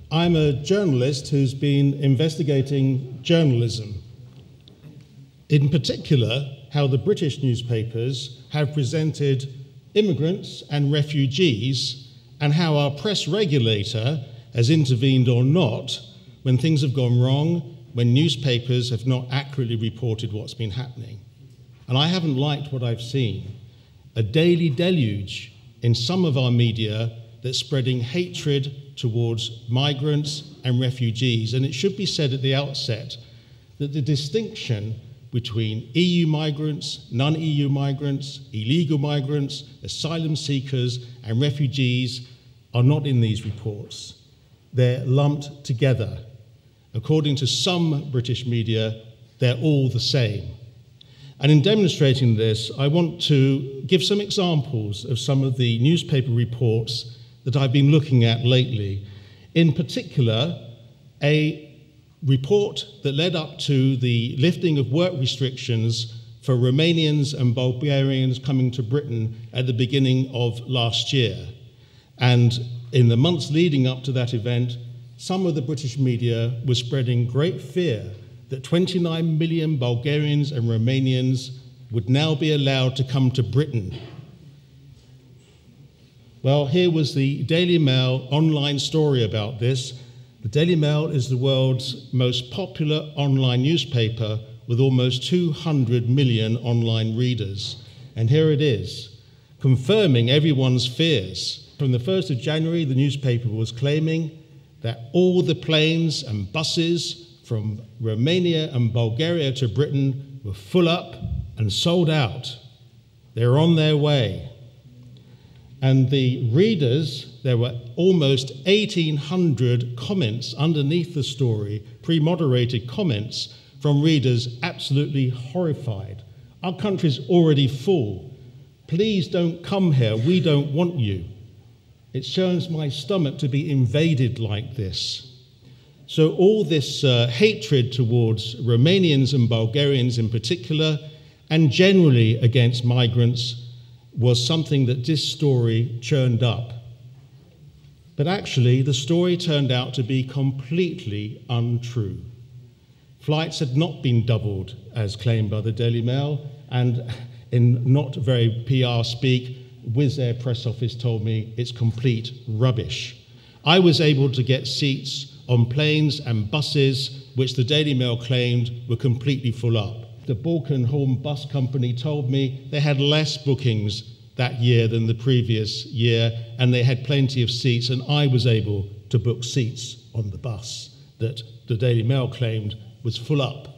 I'm a journalist who's been investigating journalism. In particular, how the British newspapers have presented immigrants and refugees, and how our press regulator has intervened or not when things have gone wrong, when newspapers have not accurately reported what's been happening. And I haven't liked what I've seen. A daily deluge in some of our media that's spreading hatred towards migrants and refugees. And it should be said at the outset that the distinction between EU migrants, non-EU migrants, illegal migrants, asylum seekers, and refugees are not in these reports. They're lumped together. According to some British media, they're all the same. And in demonstrating this, I want to give some examples of some of the newspaper reports that I've been looking at lately. In particular, a report that led up to the lifting of work restrictions for Romanians and Bulgarians coming to Britain at the beginning of last year. And in the months leading up to that event, some of the British media were spreading great fear that 29 million Bulgarians and Romanians would now be allowed to come to Britain. Well, here was the Daily Mail online story about this. The Daily Mail is the world's most popular online newspaper with almost 200 million online readers. And here it is, confirming everyone's fears. From the 1st of January, the newspaper was claiming that all the planes and buses from Romania and Bulgaria to Britain were full up and sold out. They're on their way. And the readers, there were almost 1,800 comments underneath the story, pre-moderated comments from readers absolutely horrified. Our country's already full. Please don't come here. We don't want you. It churns my stomach to be invaded like this. So all this hatred towards Romanians and Bulgarians in particular, and generally against migrants, was something that this story churned up. But actually, the story turned out to be completely untrue. Flights had not been doubled, as claimed by the Daily Mail, and in not very PR speak, Wizz Air press office told me it's complete rubbish. I was able to get seats on planes and buses, which the Daily Mail claimed were completely full up. The Balkan-Horn Bus Company told me they had less bookings that year than the previous year, and they had plenty of seats, and I was able to book seats on the bus that the Daily Mail claimed was full up.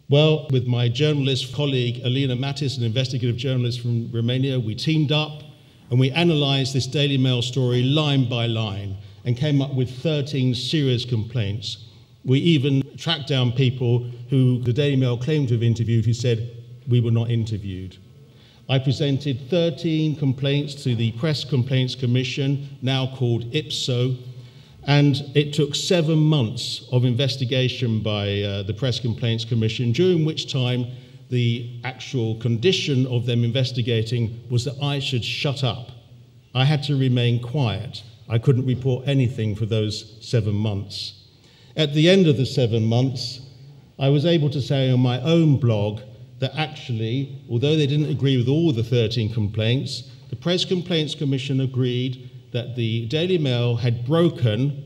Well, with my journalist colleague, Alina Matis, an investigative journalist from Romania, we teamed up and we analysed this Daily Mail story line by line and came up with 13 serious complaints. We even tracked down people who the Daily Mail claimed to have interviewed who said we were not interviewed. I presented 13 complaints to the Press Complaints Commission, now called IPSO, and it took 7 months of investigation by the Press Complaints Commission, during which time the actual condition of them investigating was that I should shut up. I had to remain quiet. I couldn't report anything for those 7 months. At the end of the 7 months, I was able to say on my own blog that actually, although they didn't agree with all the 13 complaints, the Press Complaints Commission agreed that the Daily Mail had broken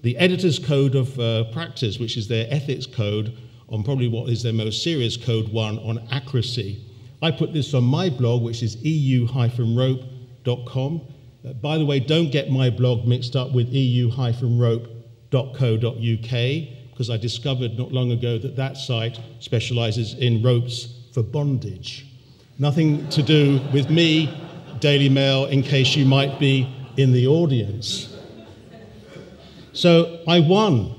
the editor's code of practice, which is their ethics code, on probably what is their most serious code one on accuracy. I put this on my blog, which is eu-rope.com. By the way, don't get my blog mixed up with eu-rope.co.uk, because I discovered not long ago that that site specializes in ropes for bondage. Nothing to do with me, Daily Mail, in case you might be in the audience. So I won,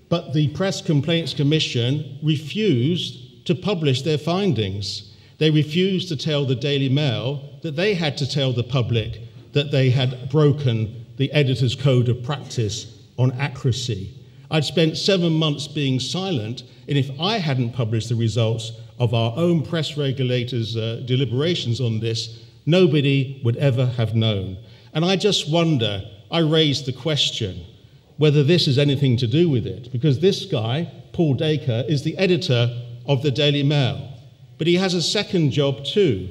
but the Press Complaints Commission refused to publish their findings. They refused to tell the Daily Mail that they had to tell the public that they had broken the editor's code of practice on accuracy. I'd spent 7 months being silent, and if I hadn't published the results of our own press regulators' deliberations on this, nobody would ever have known. And I just wonder, I raised the question whether this has anything to do with it, because this guy, Paul Dacre, is the editor of the Daily Mail, but he has a second job too.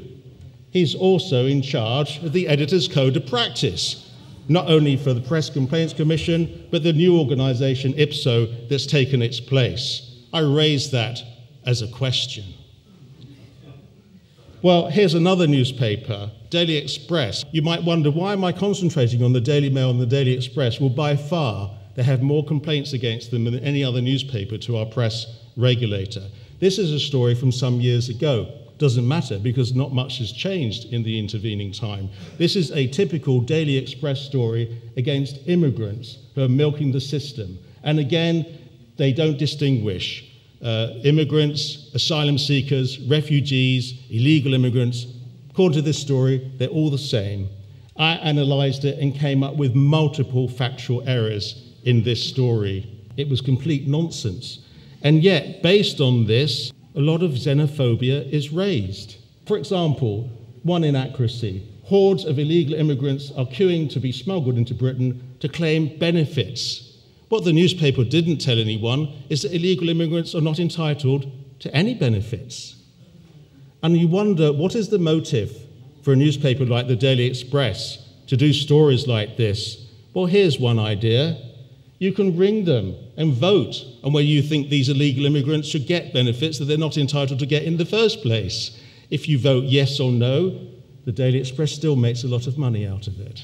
He's also in charge of the editor's code of practice, not only for the Press Complaints Commission, but the new organisation IPSO that's taken its place. I raised that as a question. Well, here's another newspaper, Daily Express. You might wonder, why am I concentrating on the Daily Mail and the Daily Express? Well, by far, they have more complaints against them than any other newspaper to our press regulator. This is a story from some years ago. Doesn't matter, because not much has changed in the intervening time. This is a typical Daily Express story against immigrants who are milking the system. And again, they don't distinguish immigrants, asylum seekers, refugees, illegal immigrants. According to this story, they're all the same. I analysed it and came up with multiple factual errors in this story. It was complete nonsense. And yet, based on this, a lot of xenophobia is raised. For example, one inaccuracy: hordes of illegal immigrants are queuing to be smuggled into Britain to claim benefits. What the newspaper didn't tell anyone is that illegal immigrants are not entitled to any benefits. And you wonder, what is the motive for a newspaper like the Daily Express to do stories like this? Well, here's one idea. You can ring them and vote on whether you think these illegal immigrants should get benefits that they're not entitled to get in the first place. If you vote yes or no, the Daily Express still makes a lot of money out of it.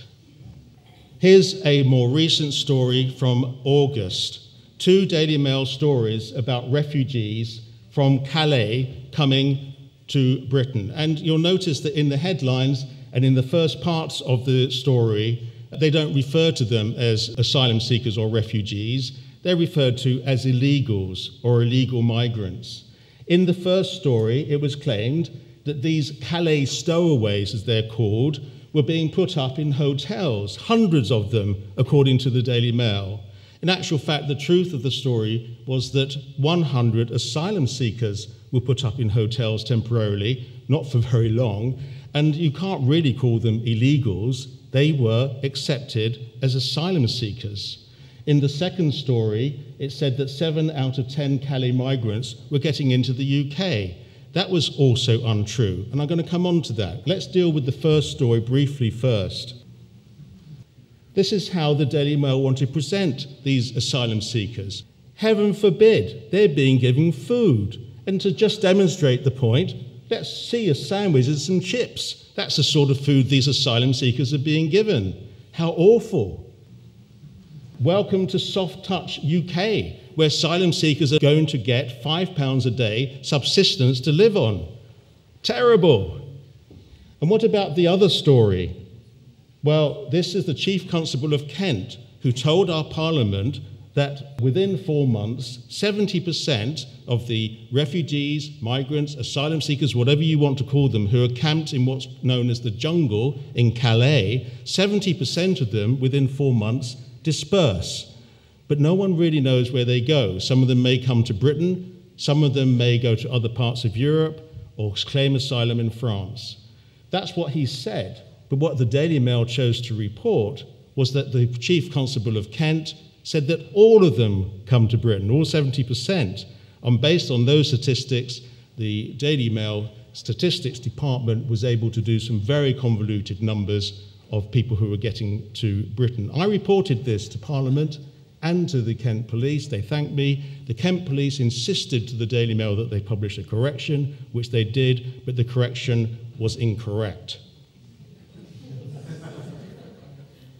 Here's a more recent story from August. 2 Daily Mail stories about refugees from Calais coming to Britain. And you'll notice that in the headlines and in the first parts of the story, they don't refer to them as asylum seekers or refugees. They're referred to as illegals or illegal migrants. In the first story, it was claimed that these Calais stowaways, as they're called, were being put up in hotels, hundreds of them, according to the Daily Mail. In actual fact, the truth of the story was that 100 asylum seekers were put up in hotels temporarily, not for very long, and you can't really call them illegals. They were accepted as asylum seekers. In the second story, it said that 7 out of 10 Calais migrants were getting into the UK. That was also untrue, and I'm going to come on to that. Let's deal with the first story briefly first. This is how the Daily Mail want to present these asylum seekers. Heaven forbid they're being given food. And to just demonstrate the point, let's see a sandwich and some chips. That's the sort of food these asylum seekers are being given. How awful. Welcome to Soft Touch UK, where asylum seekers are going to get £5 a day subsistence to live on. Terrible. And what about the other story? Well, this is the Chief Constable of Kent, who told our Parliament that within 4 months, 70% of the refugees, migrants, asylum seekers, whatever you want to call them, who are camped in what's known as the jungle in Calais, 70% of them within 4 months disperse. But no one really knows where they go. Some of them may come to Britain, some of them may go to other parts of Europe or claim asylum in France. That's what he said. But what the Daily Mail chose to report was that the Chief Constable of Kent said that all of them come to Britain, all 70%. And based on those statistics, the Daily Mail Statistics Department was able to do some very convoluted numbers of people who were getting to Britain. I reported this to Parliament and to the Kent Police. They thanked me. The Kent Police insisted to the Daily Mail that they publish a correction, which they did, but the correction was incorrect.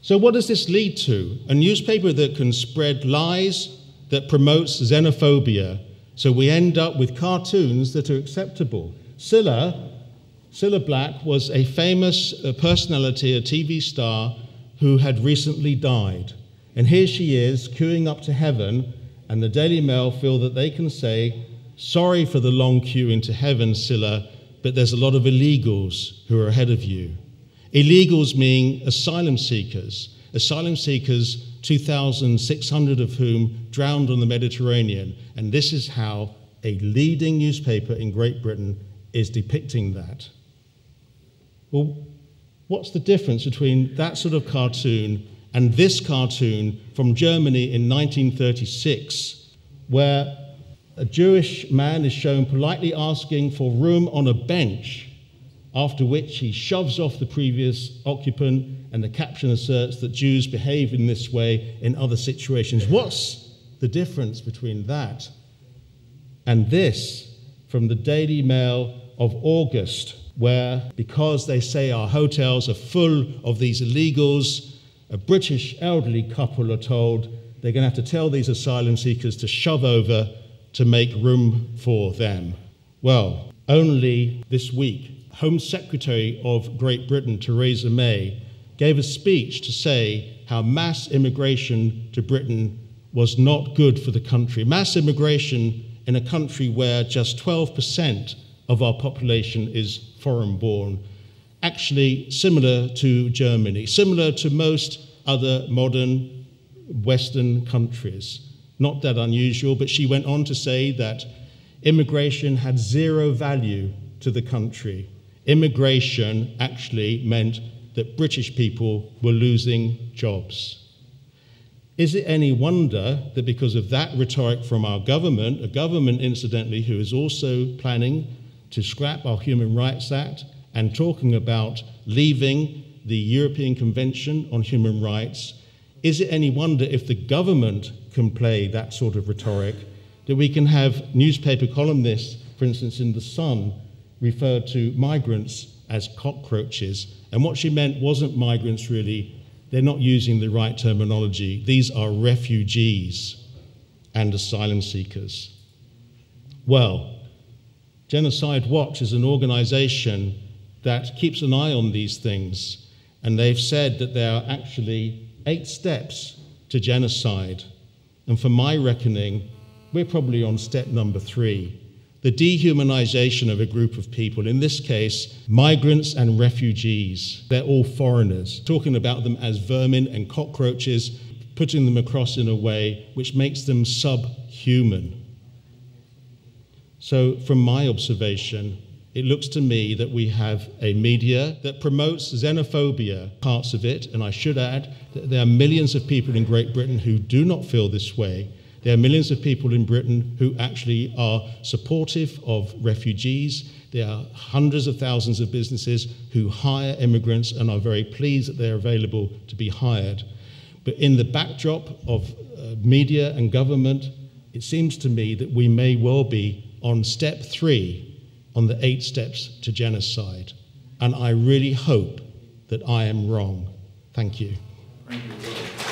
So what does this lead to? A newspaper that can spread lies, that promotes xenophobia. So we end up with cartoons that are acceptable. Cilla Black was a famous personality, a TV star, who had recently died. And here she is, queuing up to heaven, and the Daily Mail feel that they can say, sorry for the long queue into heaven, Cilla, but there's a lot of illegals who are ahead of you. Illegals meaning asylum seekers. Asylum seekers, 2,600 of whom drowned on the Mediterranean. And this is how a leading newspaper in Great Britain is depicting that. Well, what's the difference between that sort of cartoon and this cartoon from Germany in 1936, where a Jewish man is shown politely asking for room on a bench, after which he shoves off the previous occupant, and the caption asserts that Jews behave in this way in other situations. What's the difference between that and this from the Daily Mail of August, where, because they say our hotels are full of these illegals, a British elderly couple are told they're going to have to tell these asylum seekers to shove over to make room for them. Well, only this week, Home Secretary of Great Britain, Theresa May, gave a speech to say how mass immigration to Britain was not good for the country. Mass immigration in a country where just 12% of our population is foreign-born, actually similar to Germany, similar to most other modern Western countries. Not that unusual, but she went on to say that immigration had zero value to the country. Immigration actually meant that British people were losing jobs. Is it any wonder that because of that rhetoric from our government, a government, incidentally, who is also planning to scrap our Human Rights Act and talking about leaving the European Convention on Human Rights, is it any wonder if the government can play that sort of rhetoric, that we can have newspaper columnists, for instance, in The Sun, refer to migrants as cockroaches? And what she meant wasn't migrants, really. They're not using the right terminology. These are refugees and asylum seekers. Well, Genocide Watch is an organization that keeps an eye on these things, and they've said that there are actually 8 steps to genocide. And for my reckoning, we're probably on step number 3. The dehumanization of a group of people, in this case, migrants and refugees. They're all foreigners, talking about them as vermin and cockroaches, putting them across in a way which makes them subhuman. So from my observation, it looks to me that we have a media that promotes xenophobia, parts of it, and I should add that there are millions of people in Great Britain who do not feel this way. There are millions of people in Britain who actually are supportive of refugees. There are hundreds of thousands of businesses who hire immigrants and are very pleased that they're available to be hired. But in the backdrop of media and government, it seems to me that we may well be on step 3 on the 8 steps to genocide. And I really hope that I am wrong. Thank you. Thank you.